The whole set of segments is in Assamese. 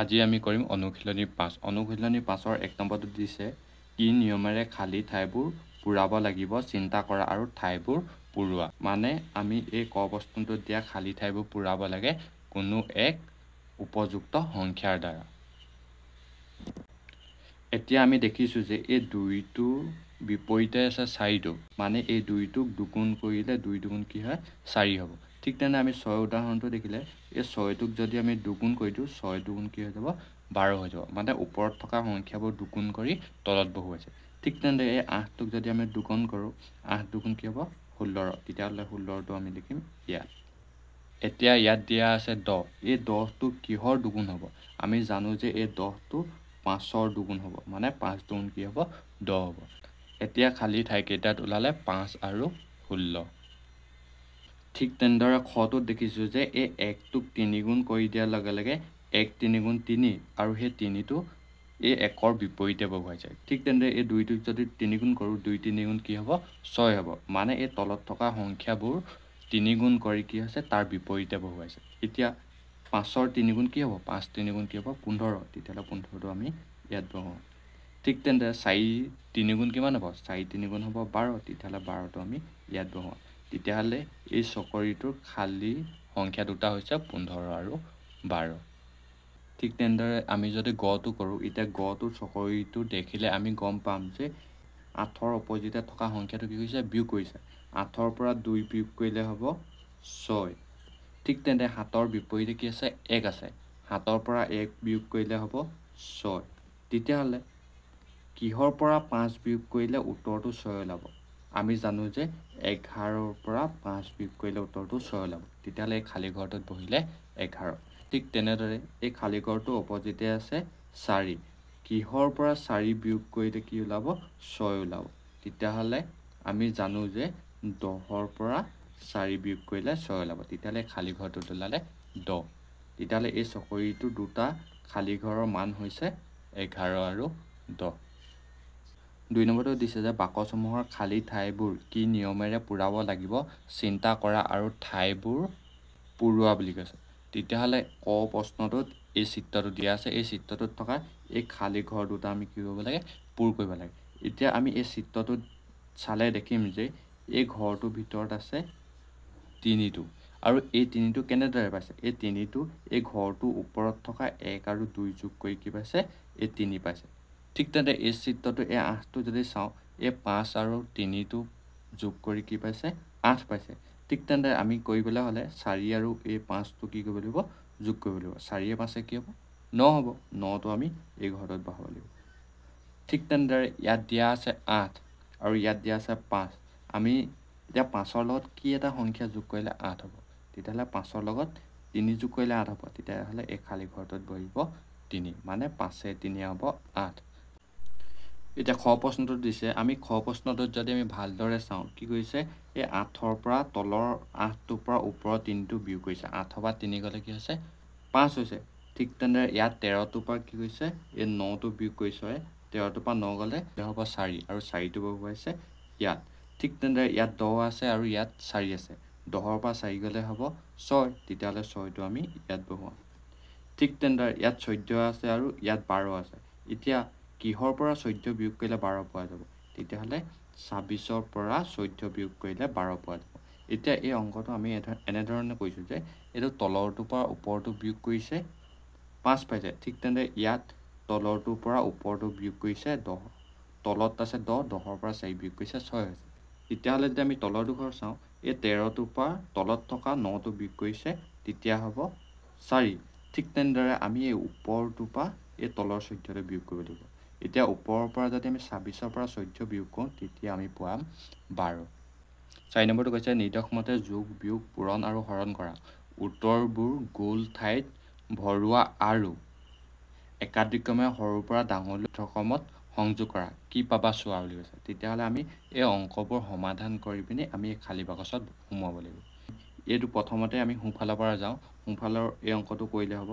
আজি আমি কৰিম অনুশীলনী 5। অনুশীলনী 5ৰ 1 নম্বৰটো দিছে কি নিয়মেৰে খালী ঠাইবোৰ পূৰাব লাগিব চিন্তা কৰা আৰু ঠাইবোৰ পূৰোৱা। মানে আমি এই ক প্ৰশ্নটোত দিয়া খালী ঠাইবোৰ পূৰাব লাগে কোনো এক উপযুক্ত সংখ্যাৰ দ্বাৰা। এতিয়া আমি দেখিছোঁ যে এই দুইটো বিপৰীতে আছে 4টো, মানে এই দুইটোক দুগুণ কৰিলে 2 দুগুণ কি হয় 4 হ'ব। ঠিক তেনে আমি 6 উদাহৰণটো দেখিলে এই 6টোক যদি আমি দুগুণ কৰি দিওঁ 6 দুগুণ কি হৈ যাব 12 হৈ যাব। মানে ওপৰত থকা সংখ্যাবোৰ দুগুণ কৰি তলত বহুৱাইছে। ঠিক তেনেদৰে এই 8টোক যদি আমি দুগুণ কৰোঁ 8 দুগুণ কি হ'ব 16, তেতিয়াহ'লে 16টো আমি লিখিম ইয়াত। এতিয়া ইয়াত দিয়া আছে 10, এই 10টো কিহৰ দুগুণ হ'ব? আমি জানো যে এই 10টো 5ৰ দুগুণ হ'ব, মানে 5 দুগুণ কি হ'ব 10 হ'ব। এতিয়া খালী ঠাইকেইটাত ওলালে 5 আৰু 16। ঠিক তেনেদৰে খটোত দেখিছোঁ যে এই 1টোক 3 গুণ কৰি দিয়াৰ লগে লগে 1 3 গুণ 3 আৰু সেই 3টো এই 1ৰ বিপৰীতে বহুৱাইছে। ঠিক তেনেদৰে এই 2টোক যদি 3 গুণ কৰোঁ 2 3 গুণ কি হ'ব 6 হ'ব, মানে এই তলত থকা সংখ্যাবোৰ 3 গুণ কৰি কি হৈছে তাৰ বিপৰীতে বহুৱাইছে। এতিয়া 5ৰ 3 গুণ কি হ'ব 5 3 গুণ কি হ'ব 15, তেতিয়াহ'লে 15টো আমি ইয়াত বহুৱাম। ঠিক তেনেদৰে 4 3 গুণ কিমান হ'ব 4 3 গুণ হ'ব 12, তেতিয়াহ'লে 12টো আমি ইয়াত বহুৱাম। তেতিয়াহ'লে এই চকৰিটোৰ খালী সংখ্যা দুটা হৈছে 15 আৰু 12। ঠিক তেনেদৰে আমি যদি গটো কৰোঁ, এতিয়া গটোৰ চকৰিটো দেখিলে আমি গম পাম যে 8ৰ অপজিটে থকা সংখ্যাটো কি কৰিছে বিয়োগ কৰিছে। 8ৰ পৰা 2 বিয়োগ কৰিলে হ'ব 6। ঠিক তেনেদৰে 7ৰ বিপৰীতে কি আছে 1 আছে, 7ৰ পৰা 1 বিয়োগ কৰিলে হ'ব 6। তেতিয়াহ'লে কিহৰ পৰা 5 বিয়োগ কৰিলে উত্তৰটো 6 ওলাব? আমি জানো যে 11ৰ পৰা 5 বিয়োগ কৰিলে উত্তৰটো 6 ওলাব। তেতিয়াহ'লে এই খালী ঘৰটোত বহিলে 11। ঠিক তেনেদৰে এই খালী ঘৰটোৰ অপজিটে আছে 4, কিহৰ পৰা 4 বিয়োগ কৰিলে কি ওলাব 6 ওলাব। তেতিয়াহ'লে আমি জানো যে 10ৰ পৰা 4 বিয়োগ কৰিলে 6 ওলাব। তেতিয়াহ'লে খালী ঘৰটোত ওলালে 10। তেতিয়াহ'লে এই চকৰিটোৰ দুটা খালী ঘৰৰ মান হৈছে 11 আৰু 10। 2 নম্বৰটো দিছে যে বাকচসমূহৰ খালী ঠাইবোৰ কি নিয়মেৰে পূৰাব লাগিব চিন্তা কৰা আৰু ঠাইবোৰ পূৰোৱা বুলি কৈছে। তেতিয়াহ'লে ক প্ৰশ্নটোত এই চিত্ৰটো দিয়া আছে, এই চিত্ৰটোত থকা এই খালী ঘৰ দুটা আমি কি কৰিব লাগে পূৰ কৰিব লাগে। এতিয়া আমি এই চিত্ৰটোত চালে দেখিম যে এই ঘৰটোৰ ভিতৰত আছে 3টো, আৰু এই 3টো কেনেদৰে পাইছে? এই 3টো এই ঘৰটোৰ ওপৰত থকা 1 আৰু 2 যোগ কৰি কি পাইছে এই 3 পাইছে। ঠিক তেনেদৰে এই চিত্ৰটো এই 8টো যদি চাওঁ, এই 5 আৰু 3টো যোগ কৰি কি পাইছে 8 পাইছে। ঠিক তেনেদৰে আমি কৰিবলৈ হ'লে 4 আৰু এই 5টো কি কৰিব লাগিব যোগ কৰিব লাগিব। 4 5 কি হ'ব 9 হ'ব, 9টো আমি এই ঘৰটোত বহাব লাগিব। ঠিক তেনেদৰে ইয়াত দিয়া আছে 8 আৰু ইয়াত দিয়া আছে 5। আমি এতিয়া 5ৰ লগত কি এটা সংখ্যা যোগ কৰিলে 8 হ'ব? তেতিয়াহ'লে 5ৰ লগত 3 যোগ কৰিলে 8 হ'ব। তেতিয়াহ'লে এই খালী ঘৰটোত বহিব 3, মানে 5 3 হ'ব 8। এতিয়া খ প্ৰশ্নটো দিছে, আমি খ প্ৰশ্নটোত যদি আমি ভালদৰে চাওঁ কি কৰিছে এই 8ৰ পৰা তলৰ 8টোৰ পৰা ওপৰৰ 3টো বিয়োগ কৰিছে। 8ৰ পৰা 3 গ'লে কি হৈছে 5 হৈছে। ঠিক তেনেদৰে ইয়াত 13টোৰ পৰা কি কৰিছে এই 9টো বিয়োগ কৰিছে, 13টোৰ পৰা 9 গ'লে হ'ব 4 আৰু 4টো বহুৱাইছে ইয়াত। ঠিক তেনেদৰে ইয়াত 10 আছে আৰু ইয়াত 4 আছে, 10ৰ পৰা 4 গ'লে হ'ব 6, তেতিয়াহ'লে 6টো আমি ইয়াত বহুৱাম। ঠিক তেনেদৰে ইয়াত 14 আছে আৰু ইয়াত 12 আছে। এতিয়া কিহৰ পৰা 14 বিয়োগ কৰিলে 12 পোৱা যাব? তেতিয়াহ'লে 26ৰ পৰা 14 বিয়োগ কৰিলে 12 পোৱা যাব। এতিয়া এই অংকটো আমি এনেধৰণে কৰিছোঁ যে এইটো তলৰটোৰ পৰা ওপৰটো বিয়োগ কৰিছে 5 পাইছে। ঠিক তেনেদৰে ইয়াত তলৰটোৰ পৰা ওপৰটো বিয়োগ কৰিছে 10, তলত আছে 10, 10ৰ পৰা 4 বিয়োগ কৰিছে 6 হৈছে। তেতিয়াহ'লে যদি আমি তলৰ দুঘৰ চাওঁ, এই 13টোৰ পৰা তলত থকা 9টো বিয়োগ কৰিছে, তেতিয়া হ'ব 4। ঠিক তেনেদৰে আমি এই ওপৰটোৰ পৰা এই তলৰ 14টো বিয়োগ কৰিব লাগিব। এতিয়া ওপৰৰ পৰা যদি আমি 26ৰ পৰা 14 বিয়োগ কৰোঁ তেতিয়া আমি পাম 12। 4 নম্বৰটো কৈছে নিৰ্দেশমতে যোগ বিয়োগ পূৰণ আৰু হৰণ কৰা, উত্তৰবোৰ গোল ঠাইত ভৰোৱা আৰু একাদিক্ৰমে সৰুৰ পৰা ডাঙৰলৈ ঊৰ্ধ্বক্ৰমত সংযোগ কৰা, কি পাবা চোৱা বুলি কৈছে। তেতিয়াহ'লে আমি এই অংকবোৰ সমাধান কৰি পিনি আমি এই খালী বাকচত সোমোৱাব লাগিব। এইটো প্ৰথমতে আমি সোঁফালৰ পৰা যাওঁ, সোঁফালৰ এই অংকটো কৰিলে হ'ব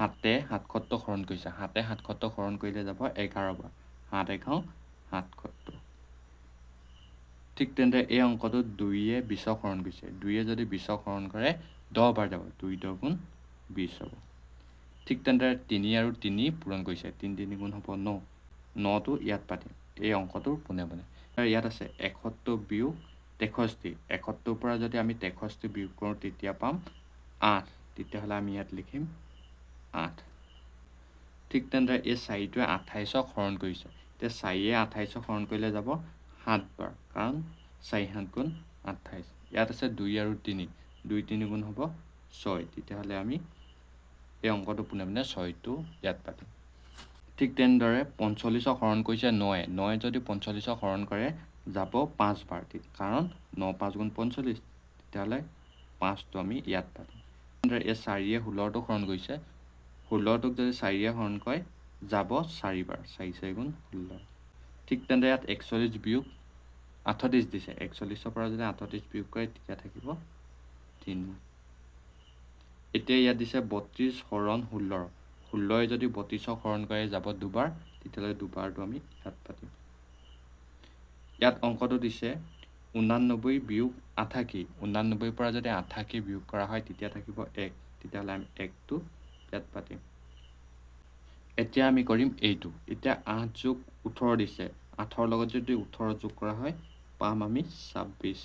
7 7 হৰণ কৰিছে, 7 7 হৰণ কৰিলে যাব 11 বাৰ, 7 1 7। ঠিক তেনেদৰে এই অংকটোত 2য়ে 20 হৰণ কৰিছে, 2য়ে যদি 20 হৰণ কৰে 10 বাৰ যাব, 2 10 গুণ 20 হ'ব। ঠিক তেনেদৰে ৩ আৰু ৩ পূৰণ কৰিছে ৩ ৩ গুণ হ'ব ৯ ৯টো ইয়াত পাতিম এই অংকটোৰ পোনে পোনে আৰু ইয়াত আছে ৭১ বিয়োগ ৬৩ ৭১ৰ পৰা যদি আমি ৬৩ বিয়োগ কৰোঁ তেতিয়া পাম ৮ তেতিয়াহ'লে আমি ইয়াত লিখিম ৮ ঠিক তেনেদৰে এই ৪টোৱে ২৮ক হৰণ কৰিছে এতিয়া ৪য়ে ২৮ক হৰণ কৰিলে যাব ৭ বাৰ কাৰণ ৪ ৭ গুণ ২৮ ইয়াত আছে ২ আৰু ৩ ২ ৩ গুণ হ'ব ৬ তেতিয়াহ'লে আমি এই অংকটো পোনে পোনে ৬টো ইয়াত পাতিম ঠিক তেনেদৰে ৪৫ক হৰণ কৰিছে ৯ ৯ যদি ৪৫ক হৰণ কৰে যাব ৫ বাৰ কাৰণ ৯ ৫ গুণ ৪৫ তেতিয়াহ'লে ৫টো আমি ইয়াত পাতিম তেনেদৰে এই ৪য়ে ১৬টোক হৰণ কৰিছে ১৬টোক যদি ৪য়ে হৰণ কৰে যাব ৪ বাৰ ৪ ৪ গুণ ১৬ ঠিক তেনেদৰে ইয়াত ৪১ বিয়োগ ৩৮ দিছে ৪১ৰ পৰা যদি ৩৮ বিয়োগ কৰে তেতিয়া থাকিব ৩ এতিয়া ইয়াত দিছে ৩২ হৰণ ১৬ ১৬য়ে যদি ৩২ক হৰণ কৰে যাব দুবাৰ তেতিয়াহ'লে দুবাৰটো আমি ইয়াত পাতিম ইয়াত অংকটো দিছে ৮৯ বিয়োগ ৮৮ ৮৯ৰ পৰা যদি ৮৮ বিয়োগ কৰা হয় তেতিয়া থাকিব ১ তেতিয়াহ'লে আমি ১টো ইয়াত পাতিম এতিয়া আমি কৰিম এইটো এতিয়া ৮ যোগ ১৮ দিছে ৮ৰ লগত যদি ১৮ যোগ কৰা হয় পাম আমি ২৬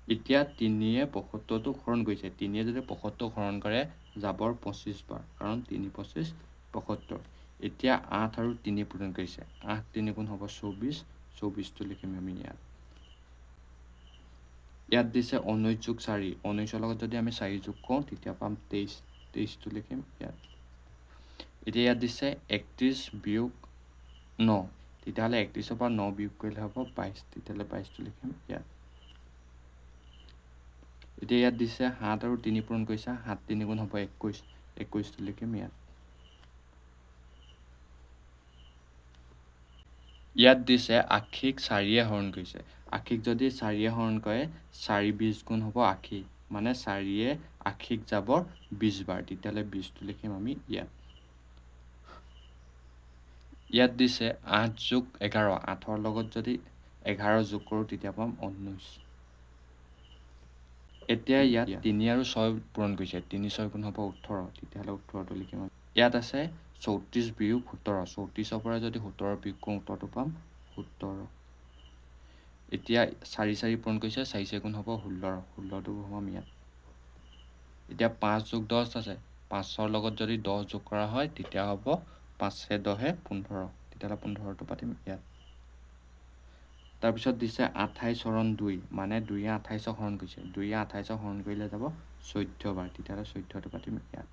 এতিয়া ৩য়ে ৭৫টোক হৰণ কৰিছে ৩য়ে যদি ৭৫টোক হৰণ কৰে যাবৰ ২৫ বাৰ কাৰণ ৩ ২৫ ৭৫ এতিয়া ৮ আৰু ৩ পূৰণ কৰিছে ৮ ৩ গুণ হ'ব ২৪ ২৪টো লিখিম আমি ইয়াত দিছে ১৯ যোগ ৪ ১৯ৰ লগত যদি আমি ৪ যোগ কৰোঁ তেতিয়া পাম ২৩ ২৩টো লিখিম ইয়াত এতিয়া ইয়াত দিছে ৩১ বিয়োগ ৯ তেতিয়াহ'লে ৩১ৰ পৰা ৯ বিয়োগ কৰিলে হ'ব ২২ তেতিয়াহ'লে ২২টো লিখিম ইয়াত এতিয়া ইয়াত দিছে ৭ আৰু ৩ পূৰণ কৰিছে ৭ ৩ গুণ হ'ব ২১ ২১টো লিখিম ইয়াত দিছে আশীক ৪য়ে হৰণ কৰিছে আশীক যদি ৪য়ে হৰণ কৰে ৪ ২০ গুণ হ'ব ৮০ মানে ৪য়ে আশীক যাব ২০ বাৰ তেতিয়াহ'লে ২০টো লিখিম আমি ইয়াত দিছে ৮ যোগ ১১ ৮ৰ লগত যদি ১১ যোগ কৰোঁ তেতিয়া পাম ১৯ এতিয়া ইয়াত ৩ আৰু ৬ পূৰণ কৰিছে ৩ ৬ গুণ হ'ব ১৮ তেতিয়াহ'লে ১৮টো লিখিম ইয়াত আছে ৩৪ বিয়োগ ১৭ ৩৪ৰ পৰা যদি ১৭ বিয়োগ কৰোঁ উত্তৰটো পাম ১৭ এতিয়া ৪ ৪ পূৰণ কৰিছে ৪ ৪ গুণ হ'ব ১৬ ১৬টো হ'ব আমি ইয়াত এতিয়া ৫ যোগ ১০ আছে ৫ৰ লগত যদি ১০ যোগ কৰা হয় তেতিয়া হ'ব ৫ ১০ ১৫ তেতিয়াহ'লে ১৫টো পাতিম ইয়াত তাৰপিছত দিছে ২৮ হৰণ ২ মানে ২য়ে ২৮ক হৰণ কৰিছে ২য়ে ২৮ক হৰণ কৰিলে যাব ১৪ বাৰ তেতিয়াহ'লে ১৪টো পাতিম ইয়াত